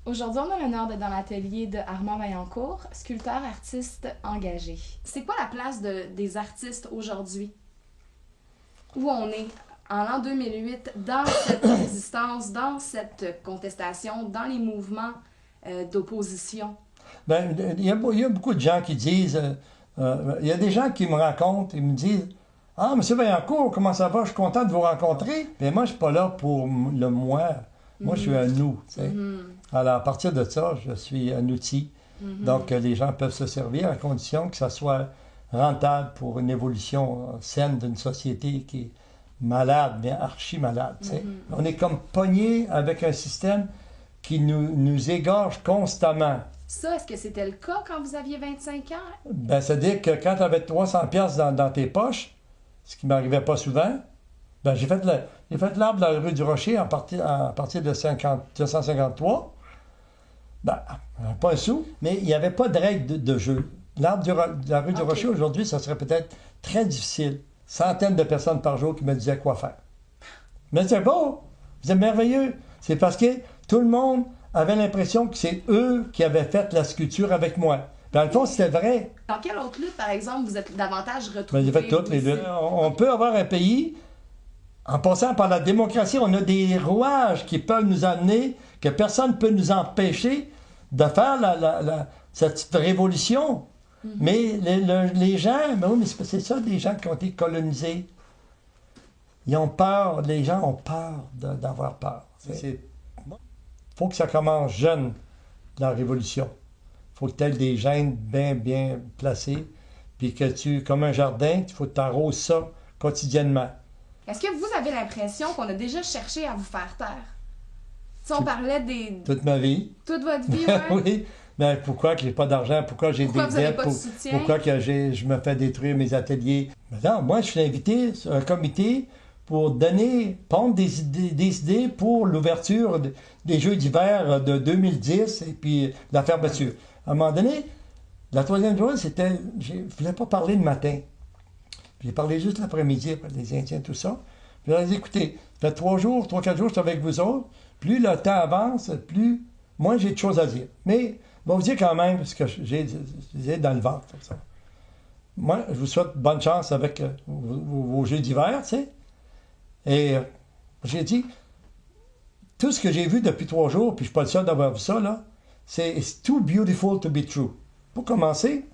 Aujourd'hui, on a l'honneur d'être dans l'atelier de Armand Vaillancourt, sculpteur artiste engagé. C'est quoi la place des artistes aujourd'hui? Où on est en l'an 2008 dans cette résistance, dans cette contestation, dans les mouvements d'opposition? Ben, il y a beaucoup de gens qui disent, il y a des gens qui me rencontrent et me disent, ah, M. Vaillancourt, comment ça va? Je suis content de vous rencontrer. Mais moi, je ne suis pas là pour le moi. Moi, je suis un nous. Tu sais. Alors, à partir de ça, je suis un outil. Donc, les gens peuvent se servir à condition que ça soit rentable pour une évolution saine d'une société qui est malade, mais archi-malade. Tu sais. On est comme pogné avec un système qui nous égorge constamment. Ça, est-ce que c'était le cas quand vous aviez 25 ans? Ben, c'est-à-dire que quand tu avais 300 pièces dans tes poches, ce qui ne m'arrivait pas souvent, ben, j'ai fait l'arbre de la rue du Rocher à partir de 1953. Ben, pas un sou, mais il n'y avait pas de règle de jeu. L'arbre de la rue du Rocher, aujourd'hui, ça serait peut-être très difficile. Centaines de personnes par jour qui me disaient quoi faire. Mais c'est beau, c'est merveilleux. C'est parce que tout le monde avait l'impression que c'est eux qui avaient fait la sculpture avec moi. Dans le fond, c'était vrai. Dans quelle autre lutte, par exemple, vous êtes davantage Ben, retrouvé? j'ai fait toutes les luttes. On peut avoir un pays, en passant par la démocratie, on a des rouages qui peuvent nous amener, que personne ne peut nous empêcher de faire cette révolution. Mais les gens, ben oui, mais c'est ça, des gens qui ont été colonisés. Ils ont peur, les gens ont peur d'avoir peur. Il faut que ça commence jeune, la révolution. Il faut que tu aies des gènes bien placés, puis que tu, comme un jardin, il faut que tu arroses ça quotidiennement. Est-ce que vous avez l'impression qu'on a déjà cherché à vous faire taire? Si on parlait des... Toute ma vie. Toute votre vie, ouais? Oui. Mais pourquoi que j'ai pas d'argent? Pourquoi j'ai des vous avez dettes? pas de soutien? Pourquoi que je me fais détruire mes ateliers? Mais non, moi, je suis invité sur un comité pour pondre des idées pour l'ouverture des Jeux d'hiver de 2010 et puis la fermeture. À un moment donné, la troisième journée, c'était... Je ne voulais pas parler le matin. J'ai parlé juste l'après-midi, après les Indiens, tout ça. Puis j'ai dit, écoutez, ça fait 3-4 jours que je suis avec vous autres. Plus le temps avance, plus moins j'ai de choses à dire. Mais je vais vous dire quand même ce que j'ai dans le ventre. Ça. Moi, je vous souhaite bonne chance avec vos Jeux d'hiver, tu sais. Et j'ai dit, tout ce que j'ai vu depuis 3 jours, puis je ne suis pas le seul d'avoir vu ça, là, c'est « It's too beautiful to be true ». Pour commencer,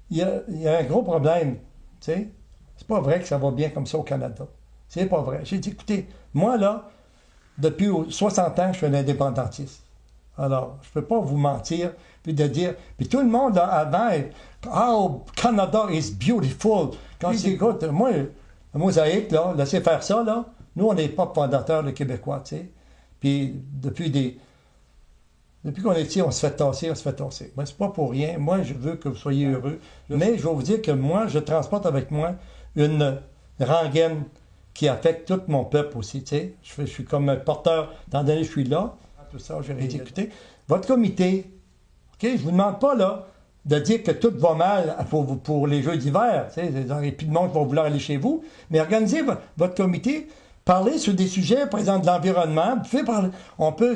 il y a un gros problème, tu sais. C'est pas vrai que ça va bien comme ça au Canada. C'est pas vrai. J'ai dit, écoutez, moi, là, depuis 60 ans, je suis un indépendantiste. Alors, je ne peux pas vous mentir, puis de dire... Puis tout le monde, là, avant, « Oh, Canada is beautiful ». Quand c'est, écoute, moi, le mosaïque, là, laissez faire ça, là. Nous, on n'est pas fondateurs, les Québécois, tu sais. Puis, depuis qu'on est ici, on se fait tasser. Mais c'est pas pour rien. Moi, je veux que vous soyez heureux. Mais je vais vous dire que moi, je transporte avec moi une rengaine qui affecte tout mon peuple aussi, tu sais. Je suis comme un porteur, étant donné que je suis là. Tout ça, j'aurais dit, écoutez, votre comité, OK, je vous demande pas, là, de dire que tout va mal pour les Jeux d'hiver, tu sais, il n'y a plus de monde qui va vouloir aller chez vous, mais organisez votre comité, parlez sur des sujets, par exemple, de l'environnement,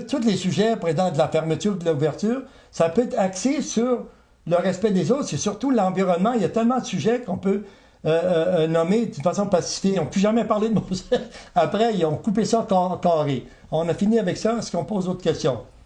tous les sujets, par exemple, de la fermeture, de l'ouverture, ça peut être axé sur le respect des autres, c'est surtout l'environnement, il y a tellement de sujets qu'on peut nommer d'une façon pacifique. Ils n'ont plus jamais parlé de Moselle. Après, ils ont coupé ça carré. On a fini avec ça. Est-ce qu'on pose d'autres questions?